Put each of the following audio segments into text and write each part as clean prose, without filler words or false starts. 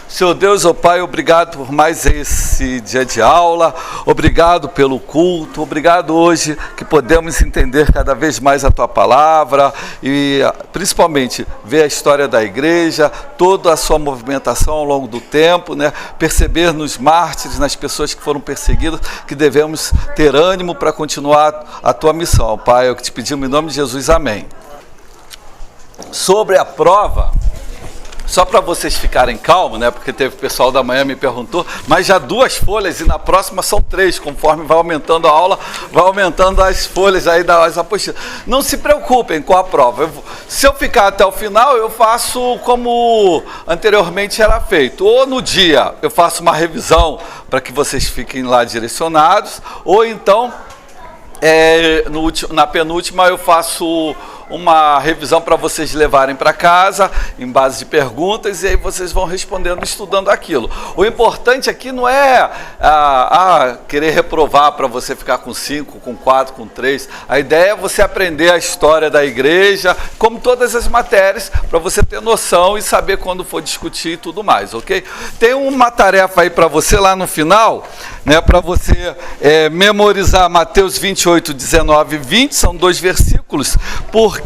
Senhor Deus, ó Pai, obrigado por mais esse dia de aula, obrigado pelo culto, obrigado hoje que podemos entender cada vez mais a Tua palavra e principalmente ver a história da igreja, toda a sua movimentação ao longo do tempo, né? Perceber nos mártires, nas pessoas que foram perseguidas, que devemos ter ânimo para continuar a Tua missão. Pai, é o que te pedimos em nome de Jesus, amém. Sobre a prova, só para vocês ficarem calmos, né? Porque teve pessoal da manhã me perguntou, mas já 2 folhas e na próxima são 3, conforme vai aumentando a aula, vai aumentando as folhas aí das apostilas. Não se preocupem com a prova. Se eu ficar até o final, eu faço como anteriormente era feito. Ou no dia eu faço uma revisão para que vocês fiquem lá direcionados, ou então na penúltima eu faço uma revisão para vocês levarem para casa, em base de perguntas, e aí vocês vão respondendo, estudando aquilo. O importante aqui não é querer reprovar para você ficar com 5, com 4, com 3. A ideia é você aprender a história da igreja, como todas as matérias, para você ter noção e saber quando for discutir e tudo mais, ok? Tem uma tarefa aí para você lá no final, né, para você memorizar Mateus 28, 19 e 20, são 2 versículos, porque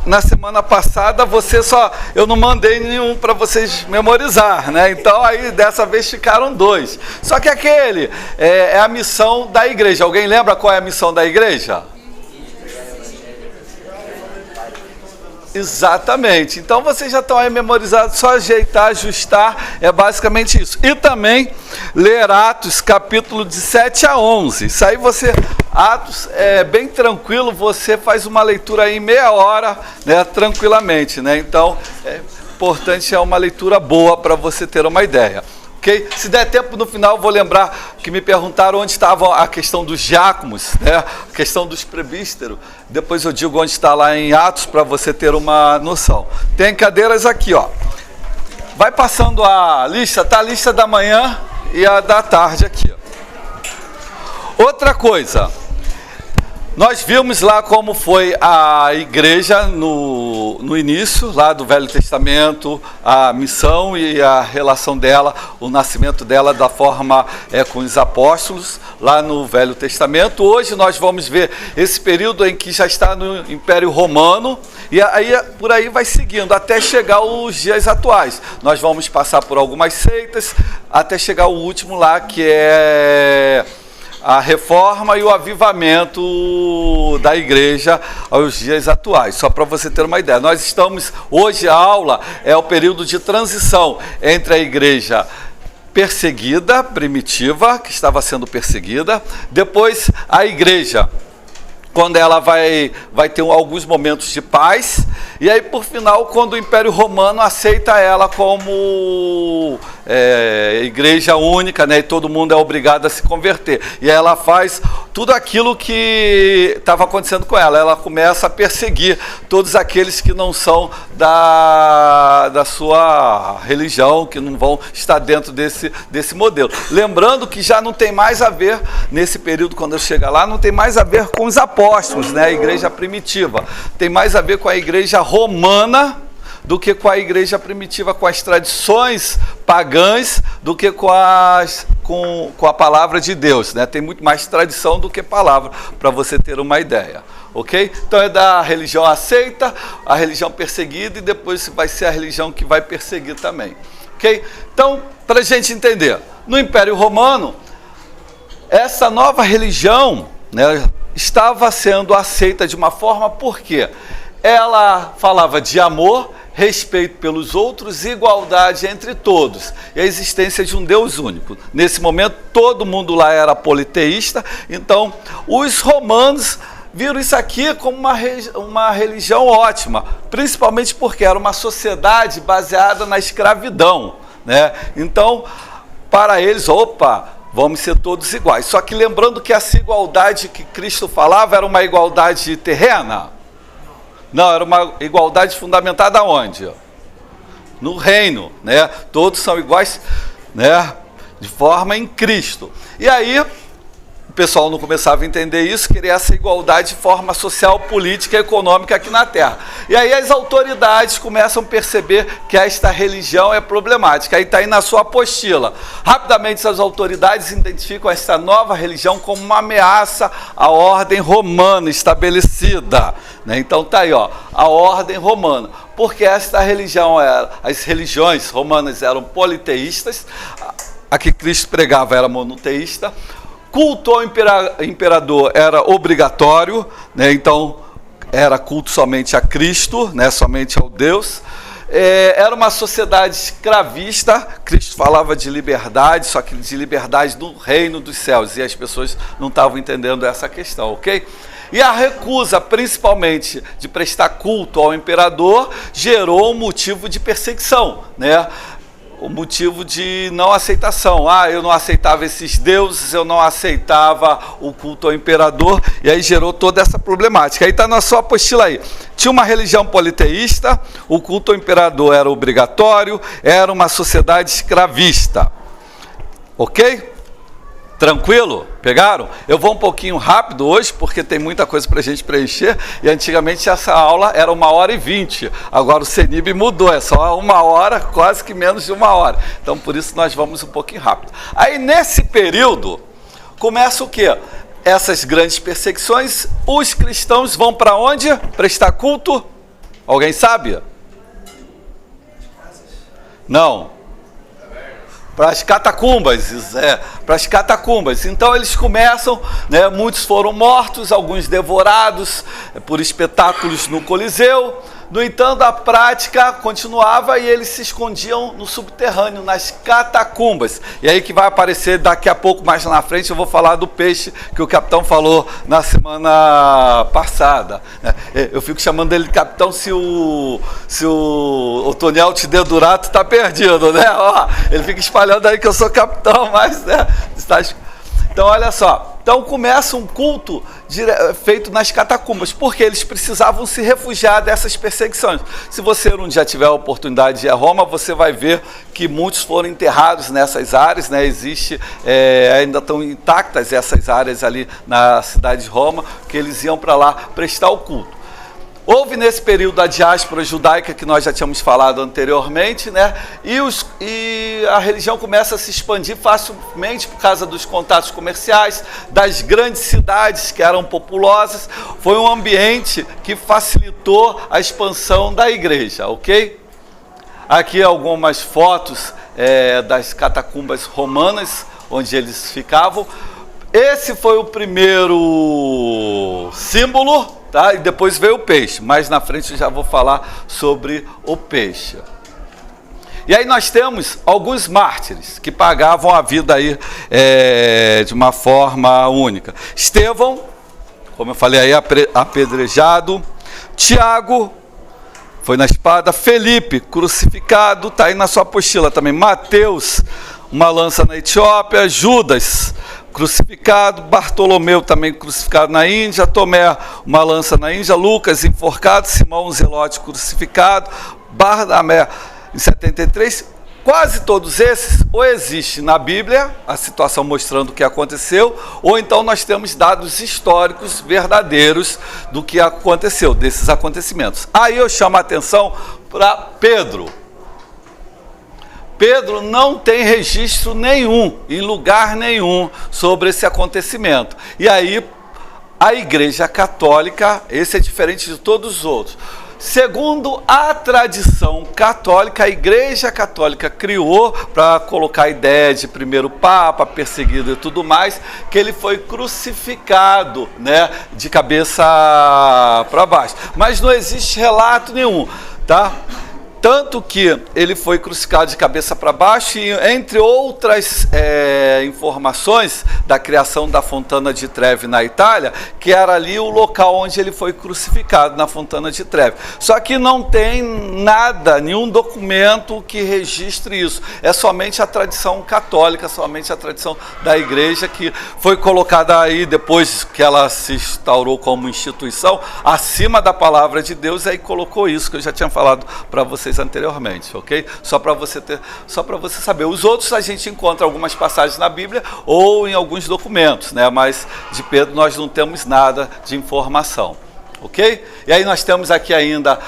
na semana passada eu não mandei nenhum para vocês memorizar, né? Então aí dessa vez ficaram 2. Só que aquele é a missão da igreja. Alguém lembra qual é a missão da igreja? Exatamente. Então vocês já estão aí memorizados, só ajeitar, ajustar, é basicamente isso. E também ler Atos, capítulo de 7 a 11. Isso aí Atos é bem tranquilo, você faz uma leitura aí em meia hora, né, tranquilamente, né? Então, importante, é uma leitura boa para você ter uma ideia. Okay? Se der tempo no final, eu vou lembrar que me perguntaram onde estava a questão dos diáconos, né? A questão dos presbíteros. Depois eu digo onde está lá em Atos, para você ter uma noção. Tem cadeiras aqui, ó. Vai passando a lista, tá? A lista da manhã e a da tarde aqui. Outra coisa, nós vimos lá como foi a igreja no início, lá do Velho Testamento, a missão e a relação dela, o nascimento dela da forma com os apóstolos, lá no Velho Testamento. Hoje nós vamos ver esse período em que já está no Império Romano, e aí por aí vai seguindo, até chegar aos dias atuais. Nós vamos passar por algumas seitas, até chegar ao último lá, que é a reforma e o avivamento da igreja aos dias atuais, só para você ter uma ideia. Nós estamos, hoje a aula é o período de transição entre a igreja perseguida, primitiva, que estava sendo perseguida, depois a igreja, quando ela vai ter alguns momentos de paz, e aí por final, quando o Império Romano aceita ela como igreja única, né, e todo mundo é obrigado a se converter, e aí ela faz tudo aquilo que estava acontecendo com ela. Ela começa a perseguir todos aqueles que não são da sua religião, que não vão estar dentro desse modelo. Lembrando que já não tem mais a ver, nesse período, quando eu chegar lá, não tem mais a ver com os apóstolos, né, a igreja primitiva. Tem mais a ver com a igreja romana do que com a igreja primitiva, com as tradições pagãs, do que com a palavra de Deus, né? Tem muito mais tradição do que palavra, para você ter uma ideia, ok? Então é da religião aceita, a religião perseguida, e depois vai ser a religião que vai perseguir também, ok? Então, para a gente entender, no Império Romano, essa nova religião, né, estava sendo aceita de uma forma, porque ela falava de amor, respeito pelos outros, igualdade entre todos, e a existência de um Deus único. Nesse momento, todo mundo lá era politeísta, então os romanos viram isso aqui como uma religião ótima, principalmente porque era uma sociedade baseada na escravidão, né? Então, para eles, vamos ser todos iguais. Só que lembrando que essa igualdade que Cristo falava era uma igualdade terrena. Não, era uma igualdade fundamentada onde? No reino, né? Todos são iguais, né, de forma em Cristo. E aí, pessoal não começava a entender isso, queria essa igualdade de forma social, política e econômica aqui na Terra. E aí as autoridades começam a perceber que esta religião é problemática. Aí está aí na sua apostila. Rapidamente as autoridades identificam esta nova religião como uma ameaça à ordem romana estabelecida. Né? Então está aí, ó, a ordem romana. Porque esta religião, as religiões romanas eram politeístas, a que Cristo pregava era monoteísta, culto ao imperador era obrigatório, né? Então era culto somente a Cristo, né? Somente ao Deus. Era uma sociedade escravista. Cristo falava de liberdade, só que de liberdade do reino dos céus, e as pessoas não estavam entendendo essa questão, ok? E a recusa, principalmente, de prestar culto ao imperador, gerou um motivo de perseguição, né? O motivo de não aceitação. Eu não aceitava esses deuses, eu não aceitava o culto ao imperador, e aí gerou toda essa problemática. Aí está na sua apostila aí. Tinha uma religião politeísta, o culto ao imperador era obrigatório, era uma sociedade escravista. Ok? Tranquilo? Pegaram? Eu vou um pouquinho rápido hoje, porque tem muita coisa para a gente preencher, e antigamente essa aula era 1h20, agora o CENIB mudou, é só 1 hora, quase que menos de 1 hora, então por isso nós vamos um pouquinho rápido. Aí nesse período, começa o quê? Essas grandes perseguições, os cristãos vão para onde? Prestar culto? Alguém sabe? Não. Para as catacumbas, para as catacumbas. Então eles começam, né, muitos foram mortos, alguns devorados por espetáculos no Coliseu. No entanto, a prática continuava e eles se escondiam no subterrâneo, nas catacumbas. E aí que vai aparecer daqui a pouco, mais na frente, eu vou falar do peixe que o capitão falou na semana passada. Eu fico chamando ele de capitão se o Toniel te dedurato está perdido, né? Ó, ele fica espalhando aí que eu sou capitão, mas né, está... Então, olha só. Então, começa um culto feito nas catacumbas, porque eles precisavam se refugiar dessas perseguições. Se você um dia tiver a oportunidade de ir a Roma, você vai ver que muitos foram enterrados nessas áreas, né? Ainda estão intactas essas áreas ali na cidade de Roma, que eles iam para lá prestar o culto. Houve nesse período a diáspora judaica, que nós já tínhamos falado anteriormente, né? E a religião começa a se expandir facilmente por causa dos contatos comerciais, das grandes cidades que eram populosas. Foi um ambiente que facilitou a expansão da igreja, ok? Aqui algumas fotos das catacumbas romanas, onde eles ficavam. Esse foi o primeiro símbolo, tá? E depois veio o peixe. Mais na frente eu já vou falar sobre o peixe. E aí nós temos alguns mártires que pagavam a vida aí de uma forma única. Estevão, como eu falei aí, apedrejado. Tiago foi na espada. Felipe, crucificado, está aí na sua apostila também. Mateus, uma lança na Etiópia. Judas, crucificado. Bartolomeu também crucificado na Índia. Tomé, uma lança na Índia. Lucas, enforcado. Simão Zelote, crucificado. Barnabé, em 73. Quase todos esses, ou existe na Bíblia a situação mostrando o que aconteceu, ou então nós temos dados históricos verdadeiros do que aconteceu, desses acontecimentos. Aí eu chamo a atenção para Pedro. Pedro não tem registro nenhum, em lugar nenhum, sobre esse acontecimento. E aí, a Igreja Católica, esse é diferente de todos os outros. Segundo a tradição católica, a Igreja Católica criou para colocar a ideia de primeiro Papa, perseguido e tudo mais, que ele foi crucificado, né, de cabeça para baixo. Mas não existe relato nenhum, tá? Tanto que ele foi crucificado de cabeça para baixo e, entre outras informações da criação da Fontana di Trevi na Itália, que era ali o local onde ele foi crucificado, na Fontana di Trevi. Só que não tem nada, nenhum documento que registre isso. É somente a tradição católica, somente a tradição da igreja, que foi colocada aí depois que ela se instaurou como instituição, acima da palavra de Deus, aí colocou isso que eu já tinha falado para vocês vocês anteriormente, ok? Só para você saber. Os outros a gente encontra algumas passagens na Bíblia ou em alguns documentos, né? Mas de Pedro nós não temos nada de informação. Ok? E aí nós temos aqui ainda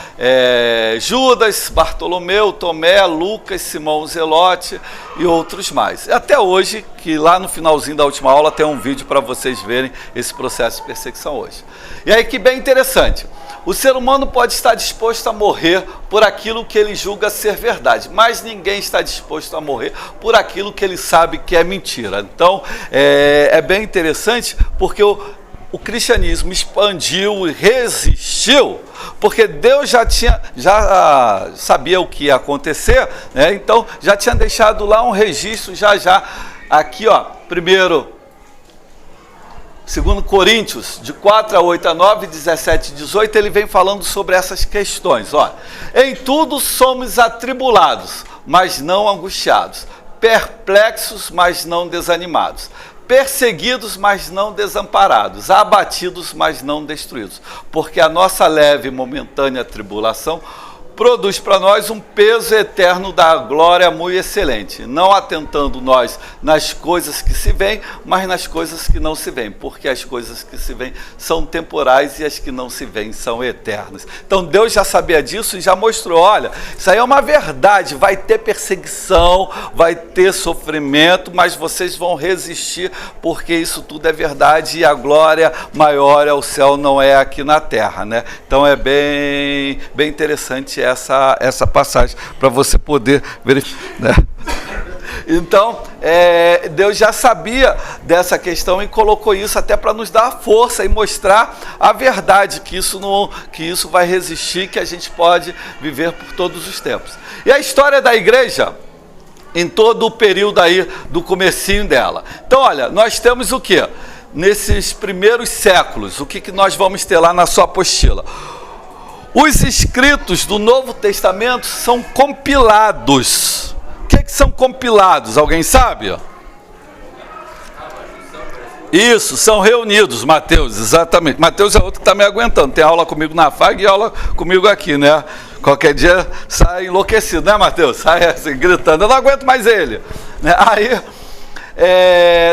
Judas, Bartolomeu, Tomé, Lucas, Simão Zelote e outros mais. Até hoje, que lá no finalzinho da última aula tem um vídeo para vocês verem esse processo de perseguição hoje. E aí que bem interessante, o ser humano pode estar disposto a morrer por aquilo que ele julga ser verdade, mas ninguém está disposto a morrer por aquilo que ele sabe que é mentira. Então, é bem interessante porque o cristianismo expandiu e resistiu, porque Deus já sabia o que ia acontecer, né? Então já tinha deixado lá um registro, aqui, ó, primeiro, 2 Coríntios, de 4 a 8 a 9, 17 e 18, ele vem falando sobre essas questões. Ó. Em tudo somos atribulados, mas não angustiados, perplexos, mas não desanimados, perseguidos, mas não desamparados, abatidos, mas não destruídos, porque a nossa leve e momentânea tribulação produz para nós um peso eterno da glória muito excelente, não atentando nós nas coisas que se veem, mas nas coisas que não se veem, porque as coisas que se veem são temporais e as que não se veem são eternas. Então Deus já sabia disso e já mostrou, olha, isso aí é uma verdade, vai ter perseguição, vai ter sofrimento, mas vocês vão resistir, porque isso tudo é verdade e a glória maior é o céu, não é aqui na terra, né? Então é bem interessante essa passagem, para você poder verificar, né? Então, Deus já sabia dessa questão e colocou isso até para nos dar força e mostrar a verdade, que isso vai resistir, que a gente pode viver por todos os tempos. E a história da igreja, em todo o período aí do comecinho dela. Então, olha, nós temos o quê? Nesses primeiros séculos, o que nós vamos ter lá na sua apostila? Os escritos do Novo Testamento são compilados. O que são compilados? Alguém sabe? Isso, são reunidos, Mateus, exatamente. Mateus é outro que está me aguentando. Tem aula comigo na FAG e aula comigo aqui, né? Qualquer dia sai enlouquecido, né, Mateus? Sai assim, gritando, eu não aguento mais ele. Aí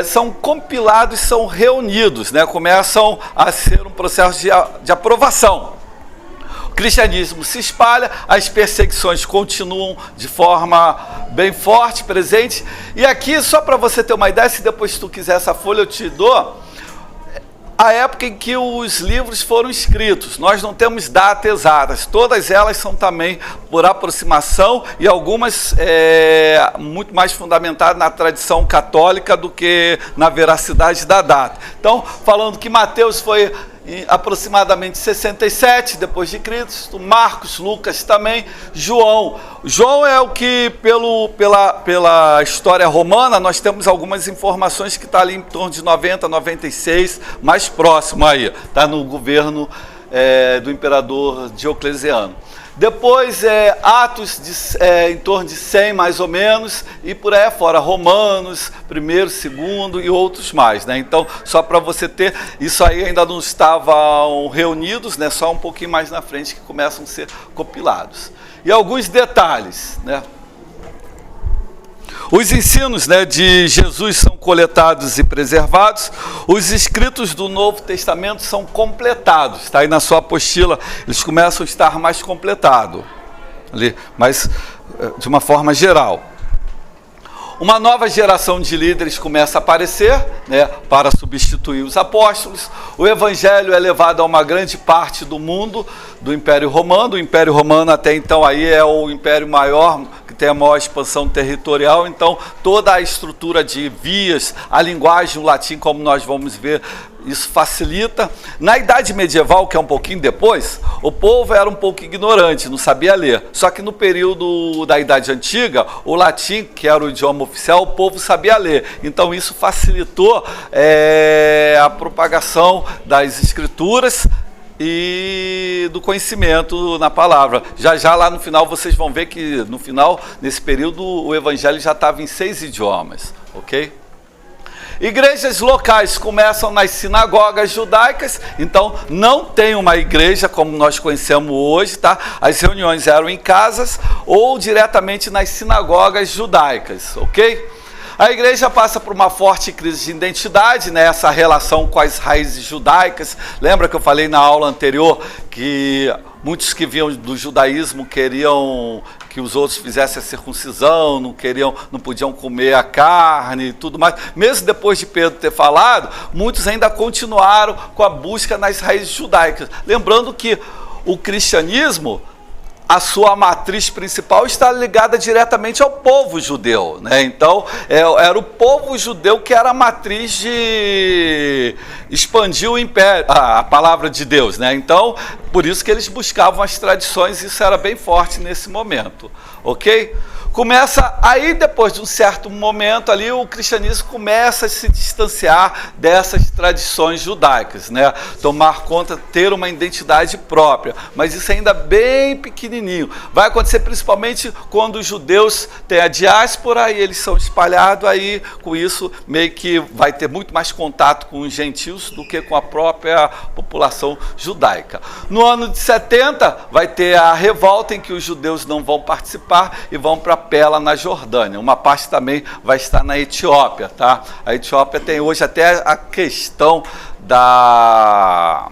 são compilados, são reunidos, né? Começam a ser um processo de aprovação. O cristianismo se espalha, as perseguições continuam de forma bem forte, presente. E aqui, só para você ter uma ideia, se depois tu quiser essa folha eu te dou, a época em que os livros foram escritos. Nós não temos datas exatas, todas elas são também por aproximação e algumas muito mais fundamentadas na tradição católica do que na veracidade da data. Então, falando que Mateus foi em aproximadamente 67 depois de Cristo, Marcos, Lucas também, João é o que pela história romana nós temos algumas informações que está ali em torno de 90, 96, mais próximo aí, está no governo do imperador Diocleciano. Depois Atos em torno de 100 mais ou menos, e por aí fora, Romanos, 1º, 2º e outros mais, né? Então, só para você ter, isso aí ainda não estavam reunidos, né? Só um pouquinho mais na frente que começam a ser compilados. E alguns detalhes, né? Os ensinos, né, de Jesus são coletados e preservados, os escritos do Novo Testamento são completados, está aí na sua apostila, eles começam a estar mais completados, ali, mas de uma forma geral. Uma nova geração de líderes começa a aparecer, né, para substituir os apóstolos. O evangelho é levado a uma grande parte do mundo do Império Romano. O Império Romano até então aí é o império maior, que tem a maior expansão territorial. Então toda a estrutura de vias, a linguagem, o latim, como nós vamos ver, isso facilita. Na Idade Medieval, que é um pouquinho depois, o povo era um pouco ignorante, não sabia ler. Só que no período da Idade Antiga, o latim, que era o idioma oficial, o povo sabia ler. Então isso facilitou a propagação das escrituras e do conhecimento na palavra. Já lá no final vocês vão ver que no final, nesse período, o evangelho já estava em 6 idiomas, ok? Igrejas locais começam nas sinagogas judaicas, então não tem uma igreja como nós conhecemos hoje, tá? As reuniões eram em casas ou diretamente nas sinagogas judaicas, ok? A igreja passa por uma forte crise de identidade, né? Essa relação com as raízes judaicas. Lembra que eu falei na aula anterior que muitos que vinham do judaísmo queriam que os outros fizessem a circuncisão, não podiam comer a carne e tudo mais. Mesmo depois de Pedro ter falado, muitos ainda continuaram com a busca nas raízes judaicas. Lembrando que o cristianismo, a sua matriz principal está ligada diretamente ao povo judeu, né? Então, era o povo judeu que era a matriz de expandir o império, a palavra de Deus, né? Então, por isso que eles buscavam as tradições, isso era bem forte nesse momento, ok? Começa aí, depois de um certo momento ali, o cristianismo começa a se distanciar dessas tradições judaicas, né? Tomar conta, ter uma identidade própria, mas isso ainda bem pequenininho. Vai acontecer principalmente quando os judeus têm a diáspora e eles são espalhados, aí com isso meio que vai ter muito mais contato com os gentios do que com a própria população judaica. No ano de 70 vai ter a revolta em que os judeus não vão participar e vão para Pela, na Jordânia. Uma parte também vai estar na Etiópia, tá? A Etiópia tem hoje até a questão da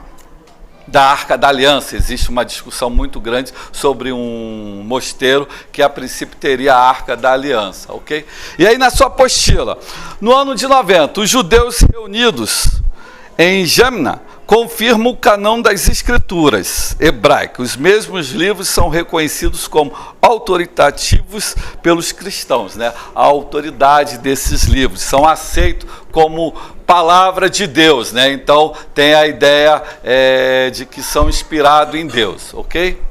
Arca da Aliança. Existe uma discussão muito grande sobre um mosteiro que a princípio teria a Arca da Aliança, ok? E aí na sua apostila, no ano de 90, os judeus reunidos em Jamna confirma o canão das escrituras hebraicas. Os mesmos livros são reconhecidos como autoritativos pelos cristãos, né? A autoridade desses livros são aceitos como palavra de Deus, né? Então tem a ideia de que são inspirados em Deus, ok?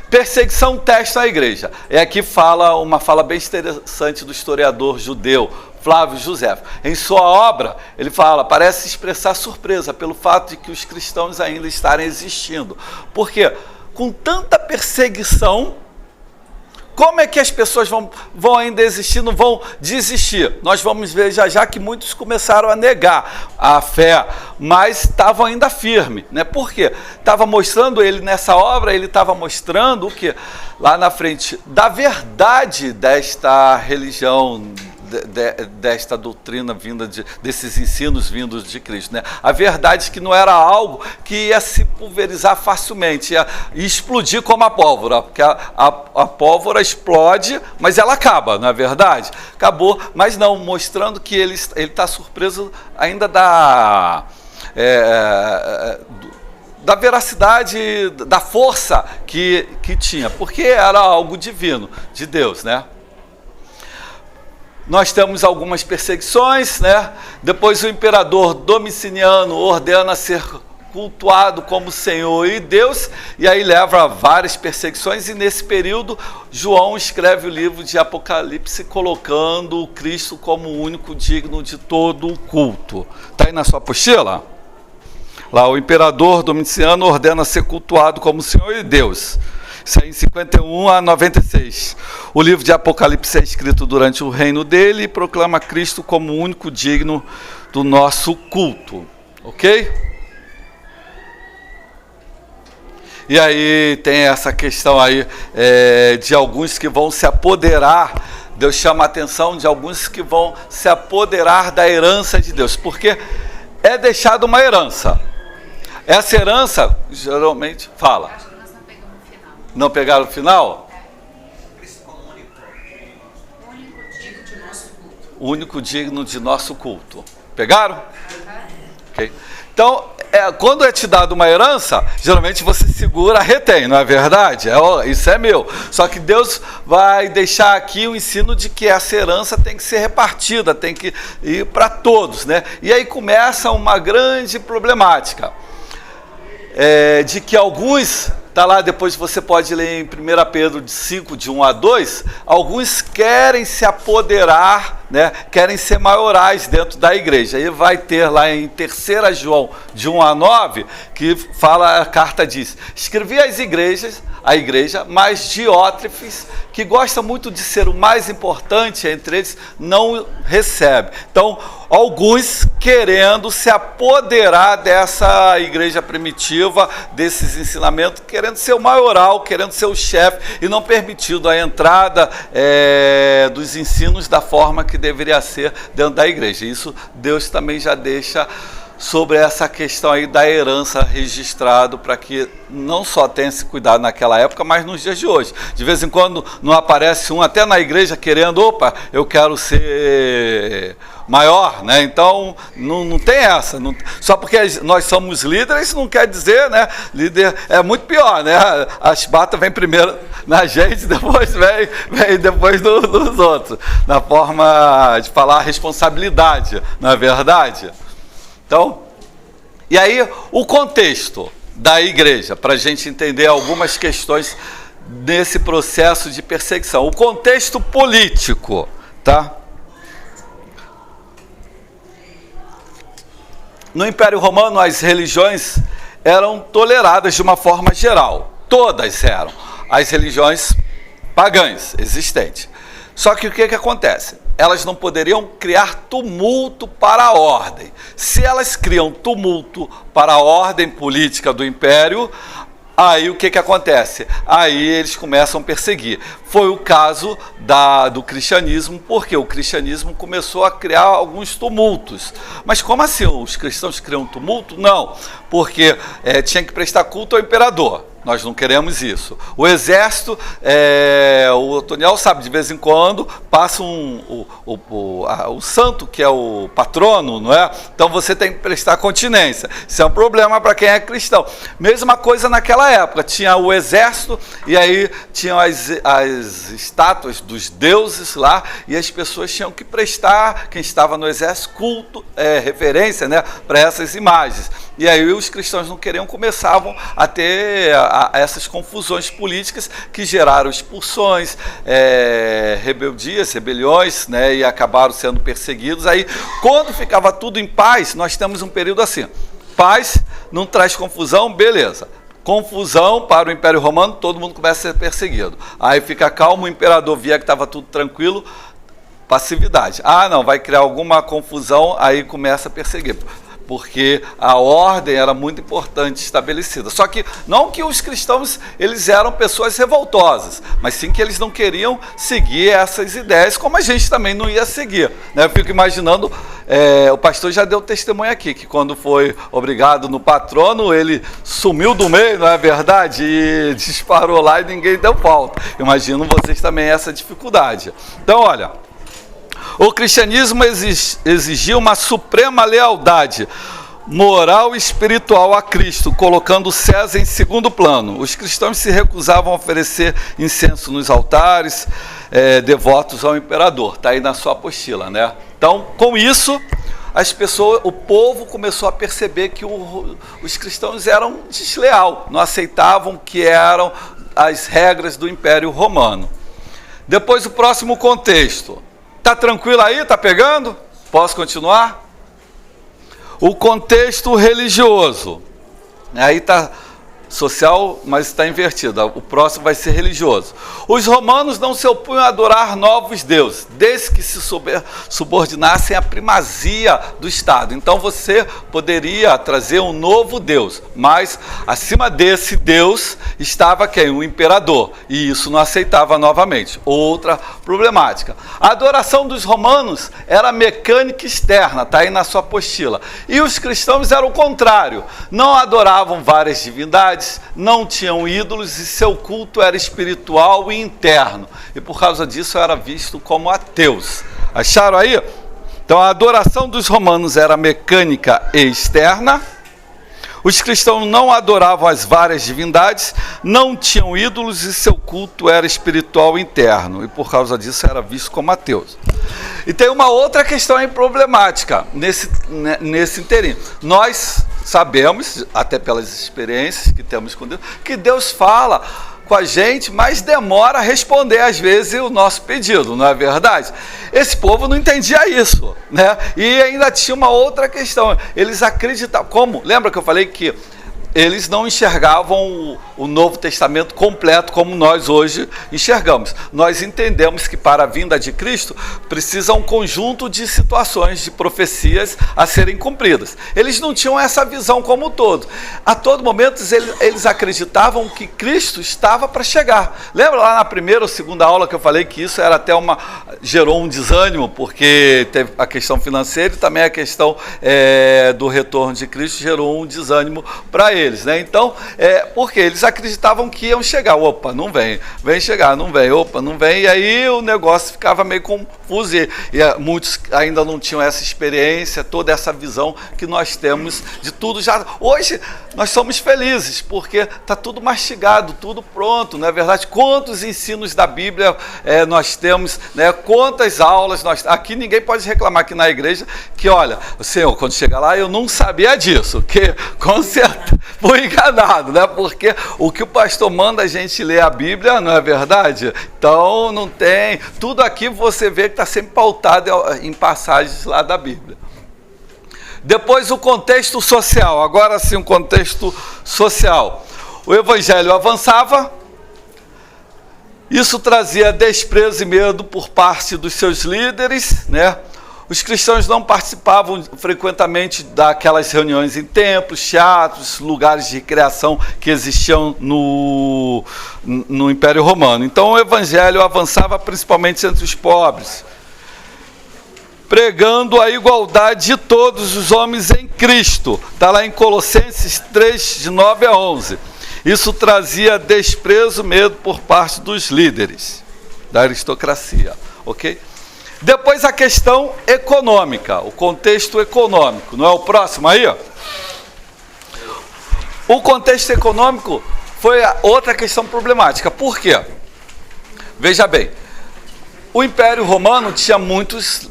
Perseguição testa a igreja. Aqui fala uma fala bem interessante do historiador judeu Flávio José. Em sua obra, ele fala, parece expressar surpresa pelo fato de que os cristãos ainda estarem existindo. Porque com tanta perseguição, como é que as pessoas vão ainda existir, não vão desistir? Nós vamos ver já que muitos começaram a negar a fé, mas estavam ainda firmes, né? Por quê? Estava mostrando ele nessa obra, ele estava mostrando o que? Lá na frente, da verdade desta religião, desta doutrina vinda desses ensinos vindos de Cristo, né? A verdade é que não era algo que ia se pulverizar facilmente, ia explodir como a pólvora, porque a pólvora explode, mas ela acaba, não é verdade? Acabou, mas não, mostrando que ele está surpreso ainda da veracidade, da força que tinha, porque era algo divino, de Deus, né? Nós temos algumas perseguições, né? Depois o imperador Domiciano ordena ser cultuado como Senhor e Deus, e aí leva a várias perseguições, e nesse período João escreve o livro de Apocalipse colocando o Cristo como o único digno de todo o culto. Está aí na sua apostila? Lá o imperador Domiciano ordena ser cultuado como Senhor e Deus. Isso é em 51 a 96. O livro de Apocalipse é escrito durante o reino dele e proclama Cristo como o único digno do nosso culto. Ok? E aí tem essa questão aí de alguns que vão se apoderar. Deus chama a atenção de alguns que vão se apoderar da herança de Deus. Porque é deixada uma herança. Essa herança, geralmente, fala. Não pegaram o final? O único digno de nosso culto. Pegaram? Ok. Então, quando é te dado uma herança, geralmente você segura, retém, não é verdade? Isso é meu. Só que Deus vai deixar aqui o ensino de que essa herança tem que ser repartida, tem que ir para todos, né? E aí começa uma grande problemática. De que alguns, está lá, depois você pode ler em 1 Pedro 5, de 1 a 2, alguns querem se apoderar né, querem ser maiorais dentro da igreja. E vai ter lá em 3 João, de 1 a 9, que fala, a carta diz: escrevi às igrejas, a igreja, mas Diótrefes, que gosta muito de ser o mais importante entre eles, não recebe. Então, alguns querendo se apoderar dessa igreja primitiva, desses ensinamentos, querendo ser o maioral, querendo ser o chefe, e não permitindo a entrada dos ensinos da forma que deveria ser dentro da igreja. Isso Deus também já deixa sobre essa questão aí da herança registrado, para que não só tenha esse cuidado naquela época, mas nos dias de hoje. De vez em quando não aparece um até na igreja querendo, opa, eu quero ser maior, né? Então não tem essa. Não, só porque nós somos líderes, isso não quer dizer, né? Líder é muito pior, né? A chibata vem primeiro na gente, depois vem depois dos outros. Na forma de falar responsabilidade, não é verdade? Então, e aí o contexto da igreja, para a gente entender algumas questões nesse processo de perseguição. O contexto político, tá? No Império Romano, as religiões eram toleradas de uma forma geral. Todas eram as religiões pagãs existentes. Só que o que acontece? Elas não poderiam criar tumulto para a ordem. Se elas criam tumulto para a ordem política do império, aí o que acontece? Aí eles começam a perseguir. Foi o caso do cristianismo, porque o cristianismo começou a criar alguns tumultos. Mas como assim? Os cristãos criam tumulto? Não, porque tinha que prestar culto ao imperador. Nós não queremos isso. O exército, o Otoniel sabe, de vez em quando passa o santo, que é o patrono, não é? Então você tem que prestar continência. Isso é um problema para quem é cristão. Mesma coisa naquela época, tinha o exército e aí tinham as estátuas dos deuses lá, e as pessoas tinham que prestar, quem estava no exército, culto, referência, né, para essas imagens. E aí os cristãos não queriam, começavam a ter essas confusões políticas que geraram expulsões, rebeliões, né, e acabaram sendo perseguidos. Aí, quando ficava tudo em paz, nós temos um período assim: paz não traz confusão, beleza. Confusão para o Império Romano, todo mundo começa a ser perseguido. Aí fica calmo, o imperador via que estava tudo tranquilo, passividade. Ah, não, vai criar alguma confusão, aí começa a perseguir, porque a ordem era muito importante estabelecida. Só que não que os cristãos eles eram pessoas revoltosas, mas sim que eles não queriam seguir essas ideias, como a gente também não ia seguir, né? Eu fico imaginando, o pastor já deu testemunho aqui, que quando foi obrigado no patrono, ele sumiu do meio, não é verdade? E disparou lá e ninguém deu falta. Imagino vocês também essa dificuldade. Então, olha, o cristianismo exigia uma suprema lealdade moral e espiritual a Cristo, colocando César em segundo plano. Os cristãos se recusavam a oferecer incenso nos altares, devotos ao imperador. Está aí na sua apostila, né? Então, com isso, o povo começou a perceber que os cristãos eram desleal, não aceitavam que eram as regras do Império Romano. Depois, o próximo contexto. Está tranquilo aí? Está pegando? Posso continuar? O contexto religioso. Aí está social, mas está invertido. O próximo vai ser religioso. Os romanos não se opunham a adorar novos deuses, desde que se subordinassem à primazia do Estado. Então você poderia trazer um novo Deus, mas acima desse Deus estava quem? O imperador. E isso não aceitava novamente. Outra problemática. A adoração dos romanos era mecânica externa, está aí na sua apostila. E os cristãos eram o contrário. Não adoravam várias divindades, não tinham ídolos e seu culto era espiritual e interno. E por causa disso era visto como ateus. Acharam aí? Então a adoração dos romanos era mecânica e externa. Os cristãos não adoravam as várias divindades, não tinham ídolos e seu culto era espiritual e interno. E por causa disso era visto como ateus. E tem uma outra questão aí problemática nesse inteirinho. Nós sabemos, até pelas experiências que temos com Deus, que Deus fala com a gente, mas demora a responder às vezes o nosso pedido, não é verdade? Esse povo não entendia isso, né? E ainda tinha uma outra questão, eles acreditavam, como? Lembra que eu falei que eles não enxergavam o Novo Testamento completo como nós hoje enxergamos. Nós entendemos que para a vinda de Cristo precisa um conjunto de situações, de profecias a serem cumpridas. Eles não tinham essa visão como um todo. A todo momento eles acreditavam que Cristo estava para chegar. Lembra lá na primeira ou segunda aula que eu falei que isso era até gerou um desânimo, porque teve a questão financeira e também a questão do retorno de Cristo gerou um desânimo para eles, né? Então, porque eles acreditavam que iam chegar, opa, não vem, vem chegar, não vem, opa, não vem, e aí o negócio ficava meio confuso, e muitos ainda não tinham essa experiência, toda essa visão que nós temos de tudo já. Hoje nós somos felizes, porque está tudo mastigado, tudo pronto, não é verdade? Quantos ensinos da Bíblia nós temos, né? Quantas aulas aqui ninguém pode reclamar aqui na igreja, que olha, o Senhor, quando chega lá, eu não sabia disso, que com certeza fui enganado, né? Porque o que o pastor manda a gente ler a Bíblia, não é verdade? Então não tem, tudo aqui você vê que está sempre pautado em passagens lá da Bíblia. Depois o contexto social, agora sim o contexto social. O evangelho avançava, isso trazia desprezo e medo por parte dos seus líderes, né? Os cristãos não participavam frequentemente daquelas reuniões em templos, teatros, lugares de recreação que existiam no Império Romano. Então o evangelho avançava principalmente entre os pobres, pregando a igualdade de todos os homens em Cristo. Está lá em Colossenses 3, de 9 a 11. Isso trazia desprezo, medo por parte dos líderes da aristocracia, ok? Depois a questão econômica, o contexto econômico, não é o próximo aí? Ó? O contexto econômico foi a outra questão problemática. Por quê? Veja bem, o Império Romano tinha muitos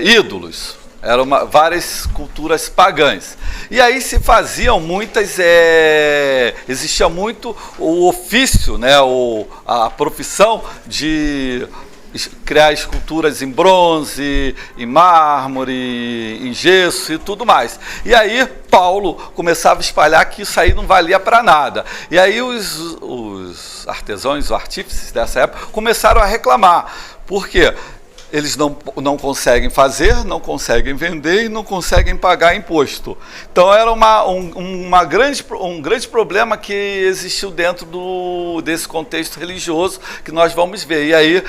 ídolos, eram várias culturas pagãs. E aí se faziam muitas, existia muito o ofício, né, a profissão de criar esculturas em bronze, em mármore, em gesso e tudo mais. E aí Paulo começava a espalhar que isso aí não valia para nada. E aí os artesãos, os artífices dessa época começaram a reclamar. Por quê? Eles não conseguem fazer, não conseguem vender e não conseguem pagar imposto. Então era um grande problema que existiu dentro desse contexto religioso que nós vamos ver. E aí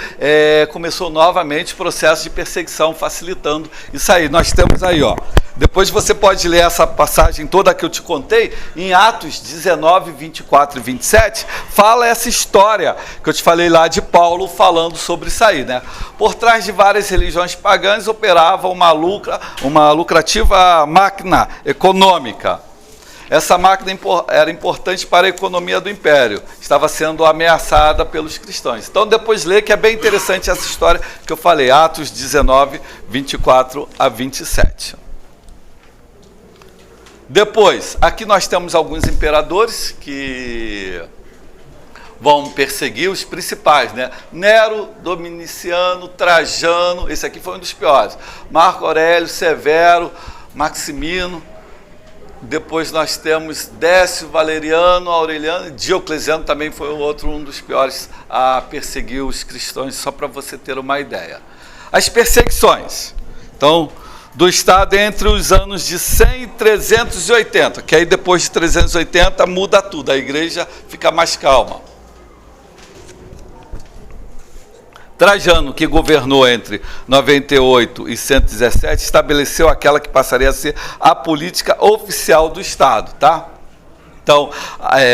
começou novamente o processo de perseguição, facilitando isso aí. Nós temos aí, ó. Depois você pode ler essa passagem toda que eu te contei, em Atos 19, 24 e 27, fala essa história que eu te falei lá de Paulo falando sobre isso aí, né? Por trás de várias religiões pagãs operava uma lucrativa máquina econômica. Essa máquina era importante para a economia do Império, estava sendo ameaçada pelos cristãos. Então depois lê que é bem interessante essa história que eu falei, Atos 19, 24 a 27. Depois, aqui nós temos alguns imperadores que vão perseguir os principais, né? Nero, Dominiciano, Trajano, esse aqui foi um dos piores. Marco Aurélio, Severo, Maximino. Depois nós temos Décio, Valeriano, Aureliano, Diocleciano também foi um dos piores a perseguir os cristãos, só para você ter uma ideia. As perseguições. Então, do Estado entre os anos de 100 e 380, que aí depois de 380 muda tudo, a igreja fica mais calma. Trajano, que governou entre 98 e 117, estabeleceu aquela que passaria a ser a política oficial do Estado, tá? Então,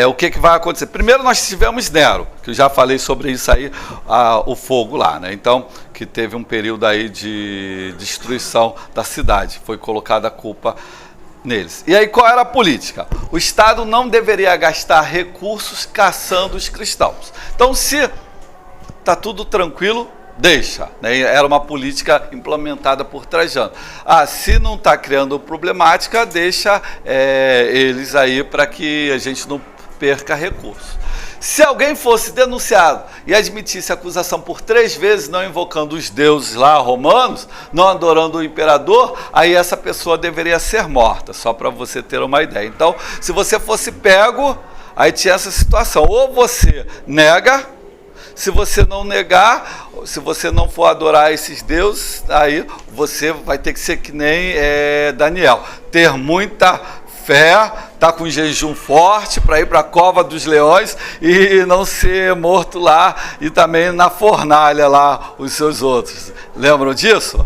o que vai acontecer? Primeiro nós tivemos Nero, que eu já falei sobre isso aí, o fogo lá, né? Então, que teve um período aí de destruição da cidade, foi colocada a culpa neles. E aí qual era a política? O Estado não deveria gastar recursos caçando os cristãos. Então, se está tudo tranquilo, deixa, né? Era uma política implementada por Trajano. Se não está criando problemática, deixa eles aí para que a gente não perca recurso. Se alguém fosse denunciado e admitisse a acusação por 3 vezes, não invocando os deuses lá romanos, não adorando o imperador, aí essa pessoa deveria ser morta, só para você ter uma ideia. Então, se você fosse pego, aí tinha essa situação. Ou você nega, se você não negar, se você não for adorar esses deuses, aí você vai ter que ser que nem Daniel, ter muita fé, tá com jejum forte para ir para a cova dos leões e não ser morto lá e também na fornalha lá os seus outros. Lembram disso?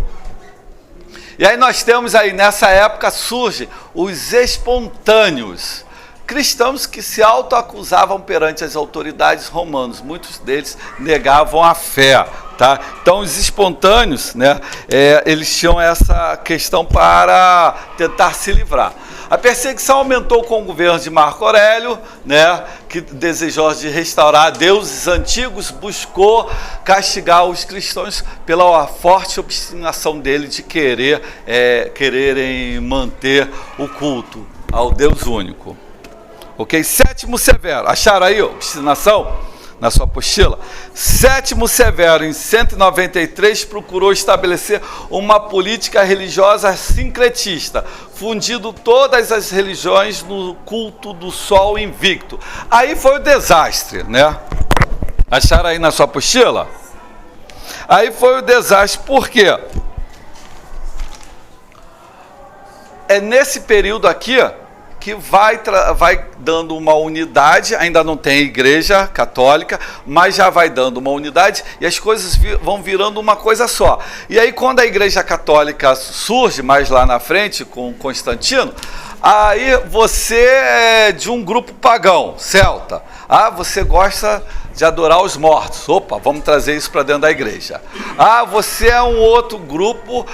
E aí nós temos aí, nessa época surgem os espontâneos, cristãos que se autoacusavam perante as autoridades romanas. Muitos deles negavam a fé. Tá? Então os espontâneos, né, eles tinham essa questão para tentar se livrar. A perseguição aumentou com o governo de Marco Aurélio, né, que desejoso de restaurar deuses antigos, buscou castigar os cristãos pela forte obstinação dele de quererem manter o culto ao Deus único. Ok? Sétimo Severo, acharam aí obstinação? Na sua apostila, Sétimo Severo, em 193, procurou estabelecer uma política religiosa sincretista, fundindo todas as religiões no culto do sol invicto. Aí foi o desastre, né? Acharam aí na sua apostila? Aí foi o desastre, por quê? É nesse período aqui que vai dando uma unidade, ainda não tem igreja católica, mas já vai dando uma unidade e as coisas vão virando uma coisa só. E aí quando a igreja católica surge mais lá na frente, com Constantino, aí você é de um grupo pagão, celta, você gosta de adorar os mortos. Opa, vamos trazer isso para dentro da igreja. Você é um outro grupo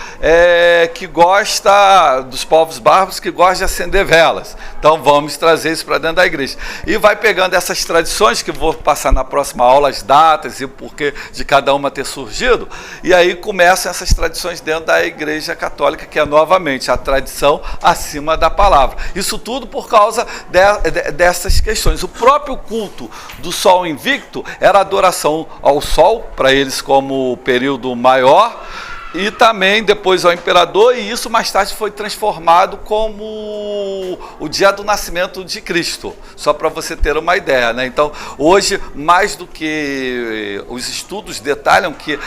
que gosta dos povos bárbaros, que gosta de acender velas. Então vamos trazer isso para dentro da igreja. E vai pegando essas tradições, que vou passar na próxima aula, as datas e o porquê de cada uma ter surgido. E aí começam essas tradições dentro da igreja católica, que é novamente a tradição acima da palavra. Isso tudo por causa dessas questões. O próprio culto do sol invicto era adoração ao sol, para eles como período maior, e também depois ao imperador, e isso mais tarde foi transformado como o dia do nascimento de Cristo, só para você ter uma ideia, né? Então, hoje, mais do que os estudos detalham que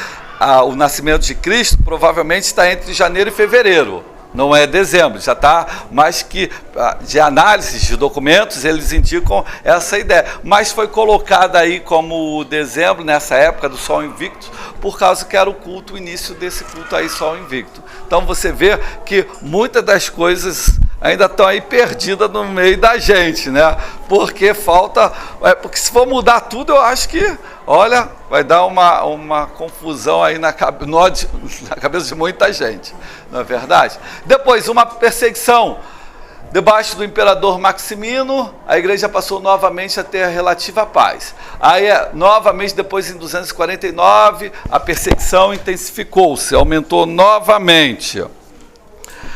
o nascimento de Cristo provavelmente está entre janeiro e fevereiro. Não é dezembro, já está mais que de análise de documentos, eles indicam essa ideia. Mas foi colocada aí como dezembro, nessa época do Sol Invicto, por causa que era o culto, o início desse culto aí, Sol Invicto. Então você vê que muitas das coisas ainda estão aí perdidas no meio da gente, né? Porque falta... porque se for mudar tudo, eu acho que, olha, vai dar uma confusão aí na cabeça de muita gente, não é verdade? Depois, uma perseguição. Debaixo do imperador Maximino, a igreja passou novamente a ter a relativa paz. Aí, novamente, depois em 249, a perseguição intensificou-se, aumentou novamente.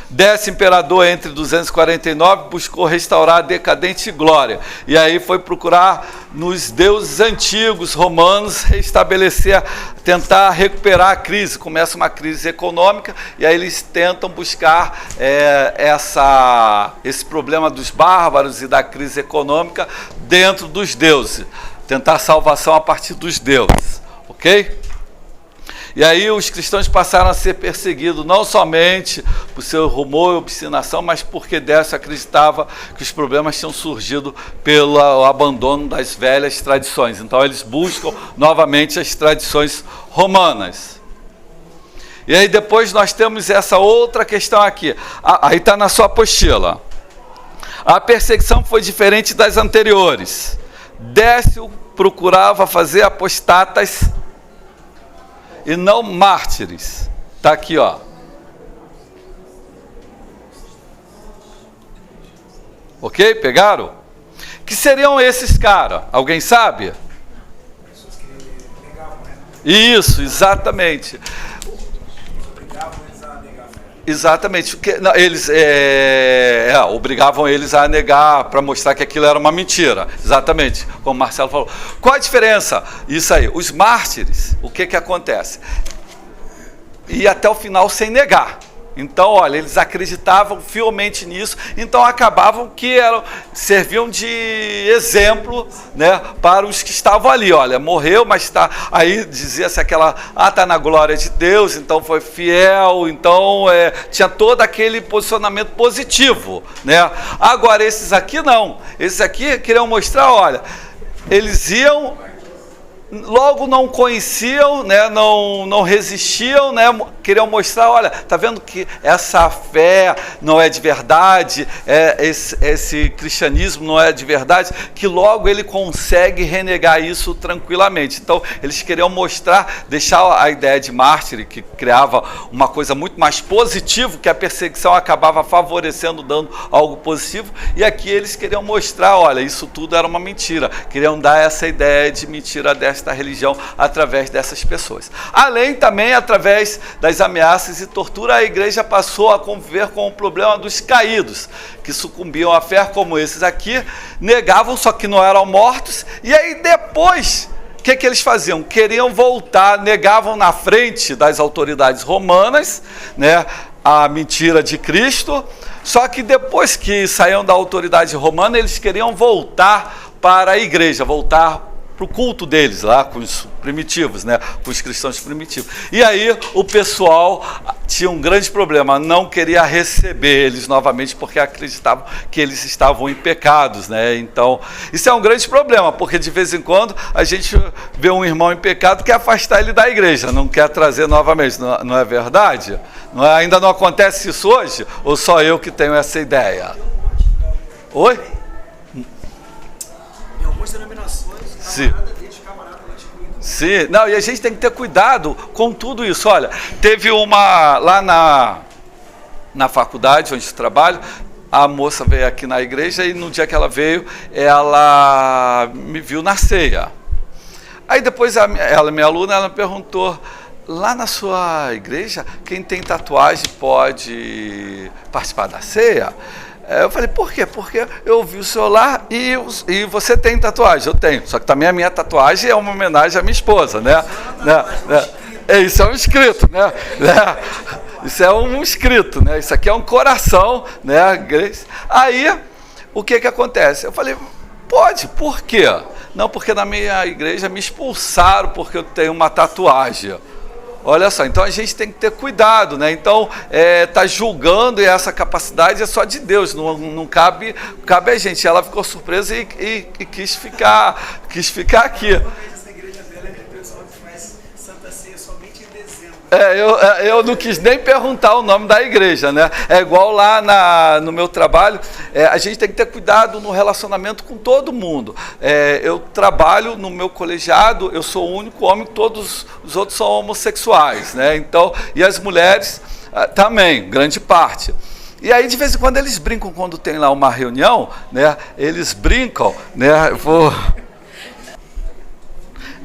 Décimo imperador, entre 249, buscou restaurar a decadente glória. E aí foi procurar nos deuses antigos romanos restabelecer, tentar recuperar a crise. Começa uma crise econômica e aí eles tentam buscar esse problema dos bárbaros e da crise econômica dentro dos deuses. Tentar salvação a partir dos deuses. Ok? E aí os cristãos passaram a ser perseguidos, não somente por seu rumor e obstinação, mas porque dessa acreditava que os problemas tinham surgido pelo abandono das velhas tradições. Então eles buscam novamente as tradições romanas. E aí depois nós temos essa outra questão aqui. Aí está na sua apostila. A perseguição foi diferente das anteriores. Décio procurava fazer apostatas e não mártires. Está aqui, ó. Ok? Pegaram? Que seriam esses caras? Alguém sabe? Pessoas que negavam, né? Isso, exatamente. Obrigavam eles a negar a fé. Exatamente, porque não, eles obrigavam eles a negar para mostrar que aquilo era uma mentira. Exatamente, como o Marcelo falou. Qual a diferença? Isso aí, os mártires, o que acontece? E até o final sem negar. Então, olha, eles acreditavam fielmente nisso, então acabavam que serviam de exemplo, né, para os que estavam ali. Olha, morreu, mas está aí, dizia-se está na glória de Deus, então foi fiel, então tinha todo aquele posicionamento positivo, né? Agora, esses aqui não, esses aqui queriam mostrar, olha, eles iam... Logo não conheciam, né, não resistiam, né, queriam mostrar, olha, tá vendo que essa fé não é de verdade, esse cristianismo não é de verdade, que logo ele consegue renegar isso tranquilamente. Então, eles queriam mostrar, deixar a ideia de mártir, que criava uma coisa muito mais positiva, que a perseguição acabava favorecendo, dando algo positivo, e aqui eles queriam mostrar, olha, isso tudo era uma mentira, queriam dar essa ideia de mentira desta religião através dessas pessoas. Além também, através das ameaças e tortura, a igreja passou a conviver com o problema dos caídos, que sucumbiam à fé, como esses aqui, negavam, só que não eram mortos, e aí depois... O que eles faziam? Queriam voltar, negavam na frente das autoridades romanas, né, a mentira de Cristo, só que depois que saíam da autoridade romana, eles queriam voltar para a igreja, voltar para o culto deles lá, com os primitivos, né? Com os cristãos primitivos. E aí o pessoal tinha um grande problema, não queria receber eles novamente, porque acreditavam que eles estavam em pecados, né? Então, isso é um grande problema, porque de vez em quando a gente vê um irmão em pecado, quer afastar ele da igreja, não quer trazer novamente, não é verdade? Ainda não acontece isso hoje? Ou só eu que tenho essa ideia? Oi? Em algumas denominações, Sim. Sim, não, e a gente tem que ter cuidado com tudo isso. Olha, teve lá na faculdade onde eu trabalho, a moça veio aqui na igreja e no dia que ela veio, ela me viu na ceia. Aí depois ela, minha aluna, ela me perguntou, lá na sua igreja, quem tem tatuagem pode participar da ceia? Eu falei, por quê? Porque eu vi o senhor lá e você tem tatuagem. Eu tenho, só que também a minha tatuagem é uma homenagem à minha esposa, né? Isso é um escrito, né? Isso é um escrito, né? Isso aqui é um coração, né? Aí, o que acontece? Eu falei, pode, por quê? Não, porque na minha igreja me expulsaram porque eu tenho uma tatuagem. Olha só, então a gente tem que ter cuidado, né? Então, tá julgando, e essa capacidade é só de Deus, não cabe a gente. Ela ficou surpresa e quis ficar aqui. Essa igreja dela é o pessoal que faz Santa Ceia somente em dezembro. Eu não quis nem perguntar o nome da igreja, né? É igual lá no meu trabalho, a gente tem que ter cuidado no relacionamento com todo mundo. Eu trabalho no meu colegiado, eu sou o único homem, todos os outros são homossexuais, né? Então, e as mulheres também, grande parte. E aí, de vez em quando, eles brincam, quando tem lá uma reunião, né? Eles brincam, né?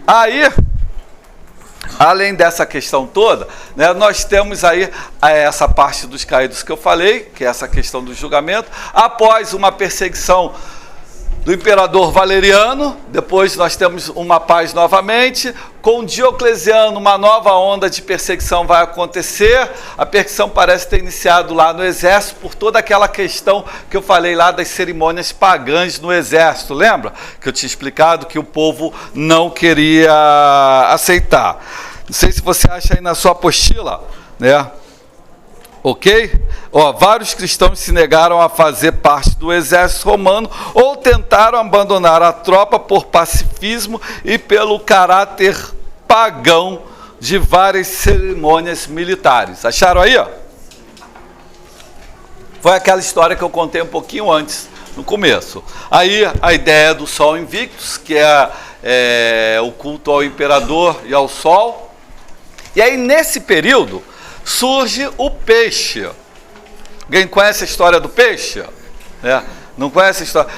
Aí... Além dessa questão toda, né, nós temos aí essa parte dos caídos que eu falei, que é essa questão do julgamento. Após uma perseguição do imperador Valeriano, depois nós temos uma paz novamente. Com Diocleciano, uma nova onda de perseguição vai acontecer. A perseguição parece ter iniciado lá no exército, por toda aquela questão que eu falei lá das cerimônias pagãs no exército. Lembra? Que eu tinha explicado que o povo não queria aceitar. Não sei se você acha aí na sua apostila, né? Ok? Vários cristãos se negaram a fazer parte do exército romano ou tentaram abandonar a tropa por pacifismo e pelo caráter pagão de várias cerimônias militares. Acharam aí? Foi aquela história que eu contei um pouquinho antes, no começo. Aí a ideia do Sol Invictus, que é o culto ao imperador e ao sol. E aí nesse período surge o peixe. Alguém conhece a história do peixe? Não conhece a história?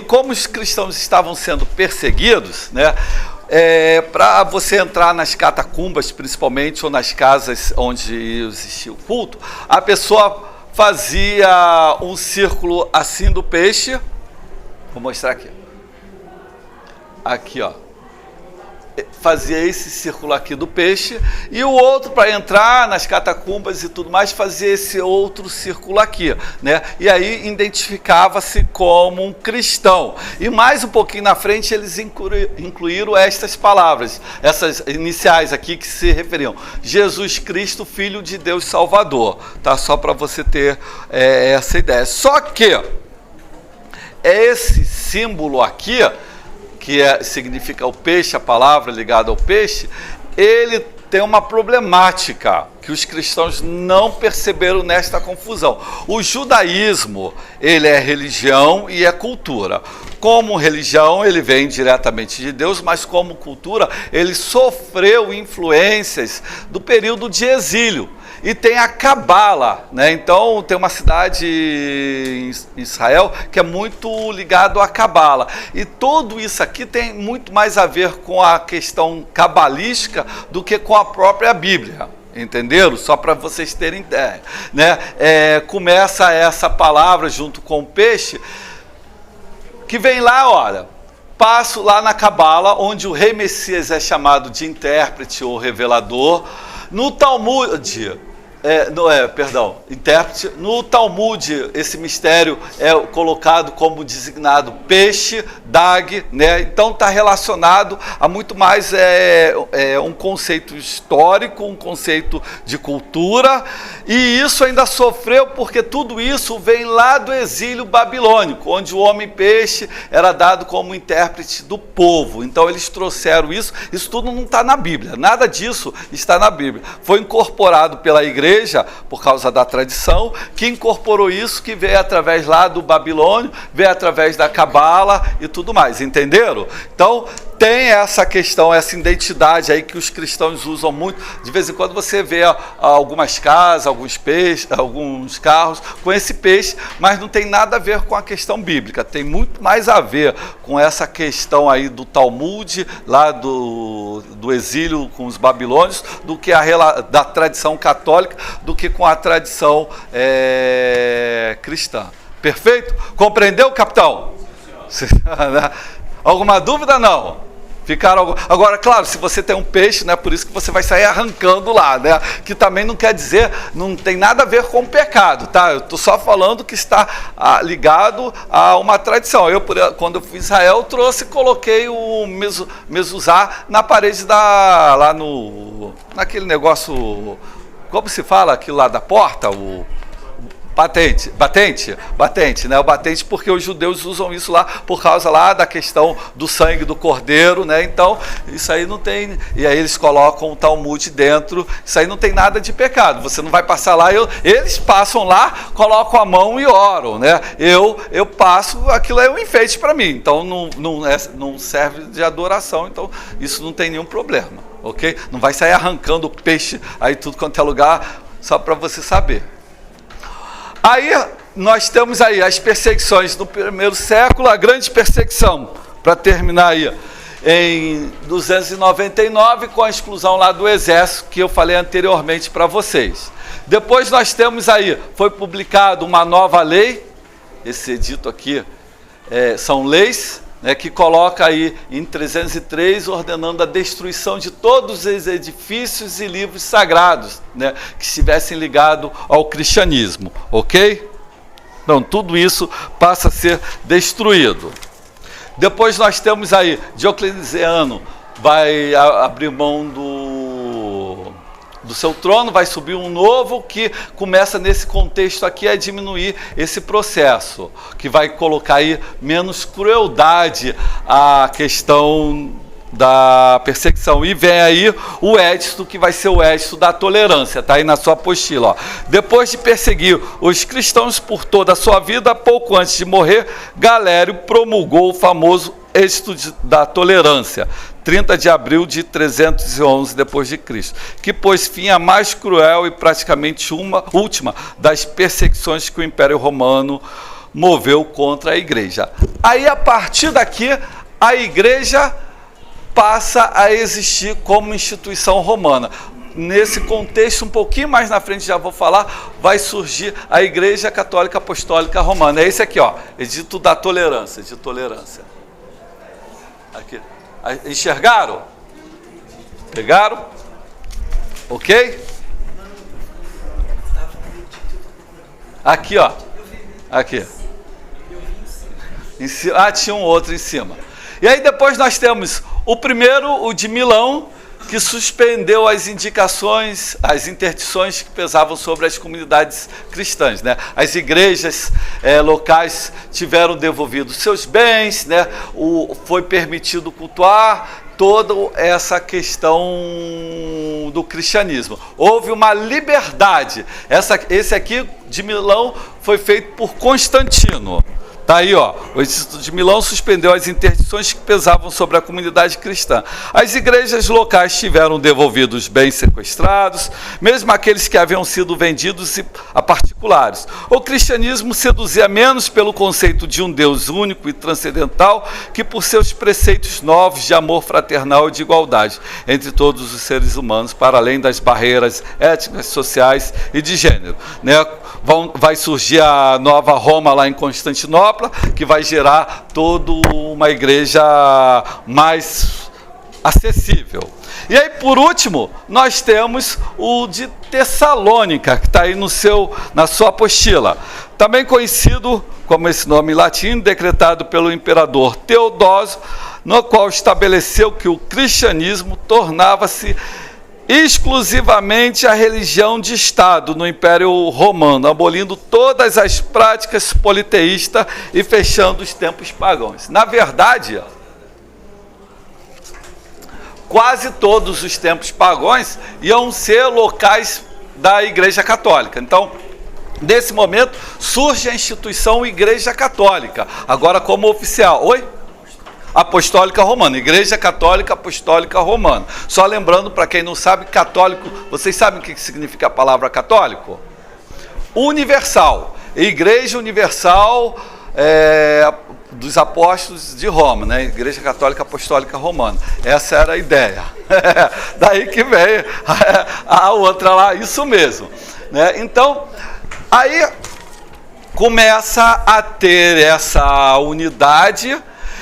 Como os cristãos estavam sendo perseguidos, né, para você entrar nas catacumbas, principalmente, ou nas casas onde existia o culto, a pessoa fazia um círculo assim do peixe. Vou mostrar aqui. Aqui, ó. Fazia esse círculo aqui do peixe, e o outro, para entrar nas catacumbas e tudo mais, fazia esse outro círculo aqui, né? E aí identificava-se como um cristão. E mais um pouquinho na frente eles incluíram estas palavras, essas iniciais aqui que se referiam: Jesus Cristo, Filho de Deus Salvador, tá? Só para você ter essa ideia. Só que esse símbolo aqui, que significa o peixe, a palavra ligada ao peixe, ele tem uma problemática que os cristãos não perceberam nesta confusão. O judaísmo, ele é religião e é cultura. Como religião, ele vem diretamente de Deus, mas como cultura, ele sofreu influências do período de exílio. E tem a Cabala, né? Então tem uma cidade em Israel que é muito ligado à Cabala. E tudo isso aqui tem muito mais a ver com a questão cabalística do que com a própria Bíblia. Entenderam? Só para vocês terem ideia, né? Começa essa palavra junto com o peixe, que vem lá, olha, passo lá na Cabala, onde o rei Messias é chamado de intérprete ou revelador. No Talmud, intérprete. No Talmud, esse mistério é colocado como designado peixe, dag, né? Então está relacionado a muito mais um conceito histórico, um conceito de cultura, e isso ainda sofreu porque tudo isso vem lá do exílio babilônico, onde o homem peixe era dado como intérprete do povo. Então eles trouxeram isso tudo não está na Bíblia, nada disso está na Bíblia. Foi incorporado pela igreja por causa da tradição, que incorporou isso, que veio através lá do Babilônio, veio através da Cabala e tudo mais, entenderam? Então, tem essa questão, essa identidade aí que os cristãos usam muito. De vez em quando você vê algumas casas, alguns peixes, alguns carros com esse peixe, mas não tem nada a ver com a questão bíblica, tem muito mais a ver com essa questão aí do Talmud, lá do exílio com os babilônios, do que da tradição católica, do que com a tradição cristã. Perfeito? Compreendeu, capitão? Alguma dúvida? Não. Agora, claro, se você tem um peixe, né, por isso que você vai sair arrancando lá, né, que também não quer dizer, não tem nada a ver com o pecado, tá? Eu estou só falando que está ligado a uma tradição. Quando eu fui em Israel, coloquei o mezuzá na parede naquele negócio, como se fala aquilo lá da porta, batente, né? O batente, porque os judeus usam isso lá por causa lá da questão do sangue do cordeiro, né? Então, isso aí não tem, e aí eles colocam o Talmud dentro, isso aí não tem nada de pecado, você não vai passar lá, eles passam lá, colocam a mão e oram, né? Eu passo, aquilo é um enfeite para mim, então não serve de adoração, então isso não tem nenhum problema, ok? Não vai sair arrancando peixe aí tudo quanto é lugar, só para você saber. Aí nós temos aí as perseguições no primeiro século, a grande perseguição, para terminar aí, em 299, com a exclusão lá do exército, que eu falei anteriormente para vocês. Depois nós temos aí, foi publicado uma nova lei, esse edito aqui são leis, né, que coloca aí em 303, ordenando a destruição de todos os edifícios e livros sagrados, né, que estivessem ligados ao cristianismo, ok? Então, tudo isso passa a ser destruído. Depois nós temos aí, Diocleciano vai abrir mão do seu trono, vai subir um novo que começa nesse contexto aqui a diminuir esse processo, que vai colocar aí menos crueldade à questão da perseguição. E vem aí o edito, que vai ser o edito da tolerância, está aí na sua apostila, ó. Depois de perseguir os cristãos por toda a sua vida, pouco antes de morrer, Galério promulgou o famoso edito da tolerância, 30 de abril de 311 d.C., que pôs fim à mais cruel e praticamente última das perseguições que o Império Romano moveu contra a igreja. Aí, a partir daqui, a igreja passa a existir como instituição romana. Nesse contexto, um pouquinho mais na frente, já vou falar, vai surgir a Igreja Católica Apostólica Romana. É esse aqui, ó, Edito da Tolerância, de tolerância. Aqui. Enxergaram? Pegaram? Ok? Aqui, ó. Aqui. Ah, tinha um outro em cima. E aí depois nós temos o primeiro, o de Milão, que suspendeu as indicações, as interdições que pesavam sobre as comunidades cristãs, né? As igrejas locais tiveram devolvido seus bens, né? Foi permitido cultuar toda essa questão do cristianismo. Houve uma liberdade. Esse aqui de Milão foi feito por Constantino. Está aí, ó, o Edito de Milão suspendeu as interdições que pesavam sobre a comunidade cristã. As igrejas locais tiveram devolvidos bens sequestrados, mesmo aqueles que haviam sido vendidos a particulares. O cristianismo seduzia menos pelo conceito de um Deus único e transcendental que por seus preceitos novos de amor fraternal e de igualdade entre todos os seres humanos, para além das barreiras étnicas, sociais e de gênero, né? Vai surgir a nova Roma lá em Constantinopla, que vai gerar toda uma igreja mais acessível. E aí, por último, nós temos o de Tessalônica, que está aí na sua apostila. Também conhecido como esse nome em latim, decretado pelo imperador Teodósio, no qual estabeleceu que o cristianismo tornava-se exclusivamente a religião de Estado no Império Romano, abolindo todas as práticas politeístas e fechando os templos pagãos. Na verdade, quase todos os templos pagãos iam ser locais da Igreja Católica. Então, nesse momento, surge a instituição Igreja Católica, agora como oficial. Oi? Apostólica Romana, Igreja Católica Apostólica Romana. Só lembrando, para quem não sabe, católico, vocês sabem o que significa a palavra católico? Universal. Igreja Universal dos Apóstolos de Roma, né? Igreja Católica Apostólica Romana. Essa era a ideia. Daí que veio a outra lá, isso mesmo, né? Então, aí começa a ter essa unidade.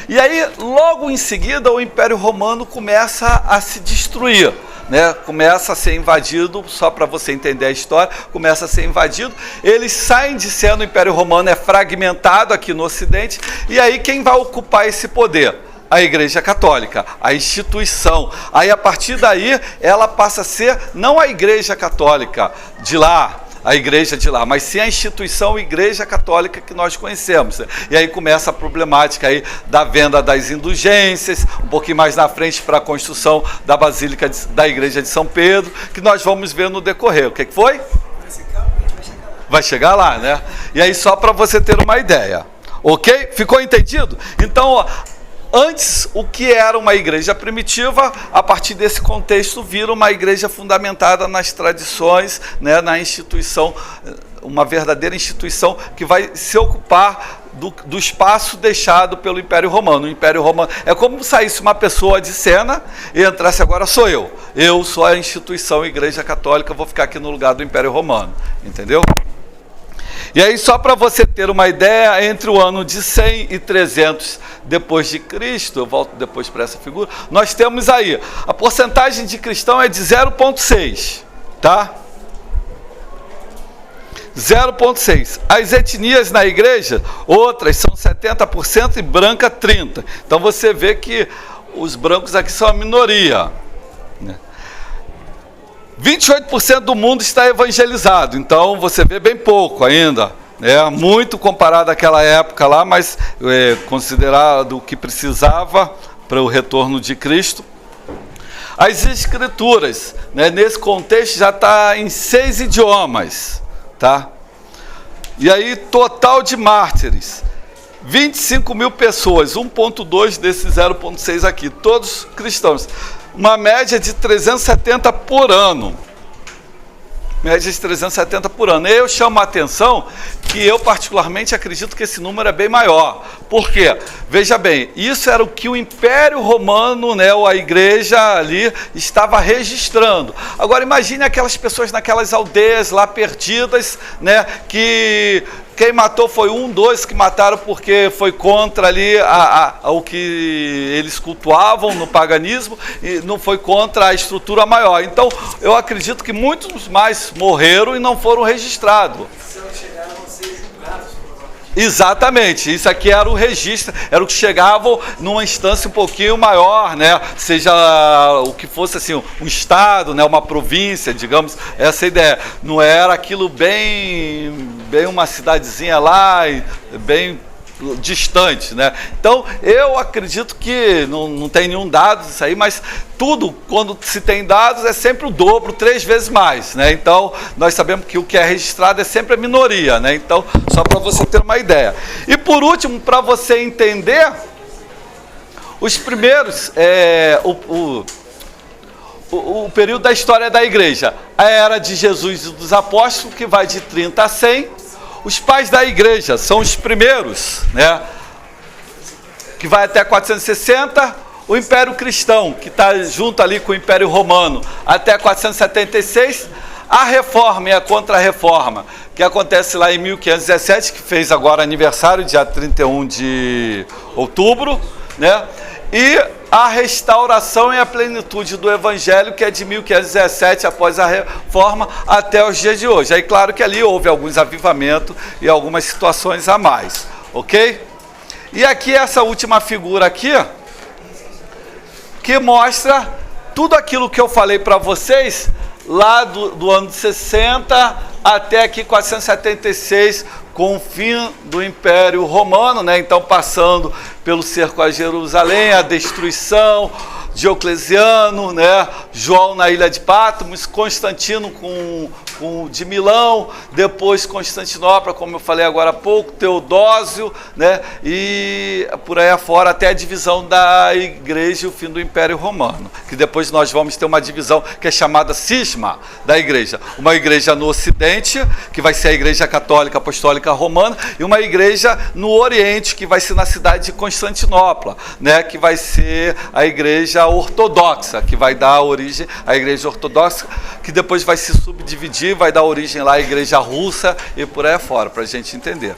E aí, logo em seguida, o Império Romano começa a se destruir, né? Começa a ser invadido, só para você entender a história, começa a ser invadido. Eles saem de cena, o Império Romano é fragmentado aqui no Ocidente, e aí quem vai ocupar esse poder? A Igreja Católica, a instituição. Aí, a partir daí, ela passa a ser não a Igreja Católica de lá, a igreja de lá, mas sim a instituição Igreja Católica que nós conhecemos. E aí começa a problemática aí da venda das indulgências, um pouquinho mais na frente para a construção da Basílica da Igreja de São Pedro, que nós vamos ver no decorrer. O que foi? Vai chegar lá, né? E aí só para você ter uma ideia. Ok? Ficou entendido? Então, ó, antes, o que era uma igreja primitiva, a partir desse contexto, vira uma igreja fundamentada nas tradições, né, na instituição, uma verdadeira instituição que vai se ocupar do espaço deixado pelo Império Romano. O Império Romano é como saísse uma pessoa de cena e entrasse agora sou eu. Eu sou a instituição Igreja Católica, vou ficar aqui no lugar do Império Romano. Entendeu? E aí, só para você ter uma ideia, entre o ano de 100 e 300 depois de Cristo, eu volto depois para essa figura, nós temos aí, a porcentagem de cristão é de 0,6, tá? 0,6. As etnias na igreja, outras são 70% e branca 30%. Então você vê que os brancos aqui são a minoria, né? 28% do mundo está evangelizado, então você vê bem pouco ainda, né? Muito comparado àquela época lá, mas considerado o que precisava para o retorno de Cristo. As escrituras, né, nesse contexto já está em 6 idiomas, tá? E aí, total de mártires, 25 mil pessoas, 1,2 desses 0,6 aqui, todos cristãos. Uma média de 370 por ano. Média de 370 por ano. E eu chamo a atenção que eu particularmente acredito que esse número é bem maior. Por quê? Veja bem, isso era o que o Império Romano, né, ou a igreja ali, estava registrando. Agora imagine aquelas pessoas naquelas aldeias lá perdidas, né, que quem matou foi um, dois que mataram porque foi contra ali o que eles cultuavam no paganismo e não foi contra a estrutura maior. Então, eu acredito que muitos mais morreram e não foram registrados. Chegaram a ser julgados, provavelmente. Exatamente, isso aqui era o registro, era o que chegavam numa instância um pouquinho maior, né? Seja o que fosse assim, um estado, né? Uma província, digamos, essa ideia. Não era aquilo bem uma cidadezinha lá, bem distante, né? Então, eu acredito que não tem nenhum dado disso aí, mas tudo, quando se tem dados, é sempre o dobro, 3 vezes mais, né? Então, nós sabemos que o que é registrado é sempre a minoria, né? Então, só para você ter uma ideia. E por último, para você entender, os primeiros, o período da história da igreja, a era de Jesus e dos apóstolos, que vai de 30 a 100, os pais da igreja são os primeiros, né? Que vai até 460, o Império Cristão, que está junto ali com o Império Romano, até 476, a Reforma e a Contra-Reforma, que acontece lá em 1517, que fez agora aniversário, dia 31 de outubro, né? E a restauração e a plenitude do Evangelho, que é de 1517, após a Reforma, até os dias de hoje. Aí, claro que ali houve alguns avivamentos e algumas situações a mais, ok? E aqui, essa última figura aqui, que mostra tudo aquilo que eu falei para vocês, lá do ano de 60 até aqui 476, com o fim do Império Romano, né? Então passando pelo cerco a Jerusalém, a destruição, Diocleciano, né? João na ilha de Patmos, Constantino de Milão, depois Constantinopla, como eu falei agora há pouco, Teodósio, né? E por aí afora até a divisão da igreja e o fim do Império Romano, que depois nós vamos ter uma divisão que é chamada cisma da igreja, uma igreja no Ocidente, que vai ser a Igreja Católica Apostólica Romana, e uma igreja no Oriente, que vai ser na cidade de Constantinopla, né? Que vai ser a igreja ortodoxa, que vai dar origem à igreja ortodoxa, que depois vai se subdividir, vai dar origem lá à igreja russa e por aí afora, para a gente entender.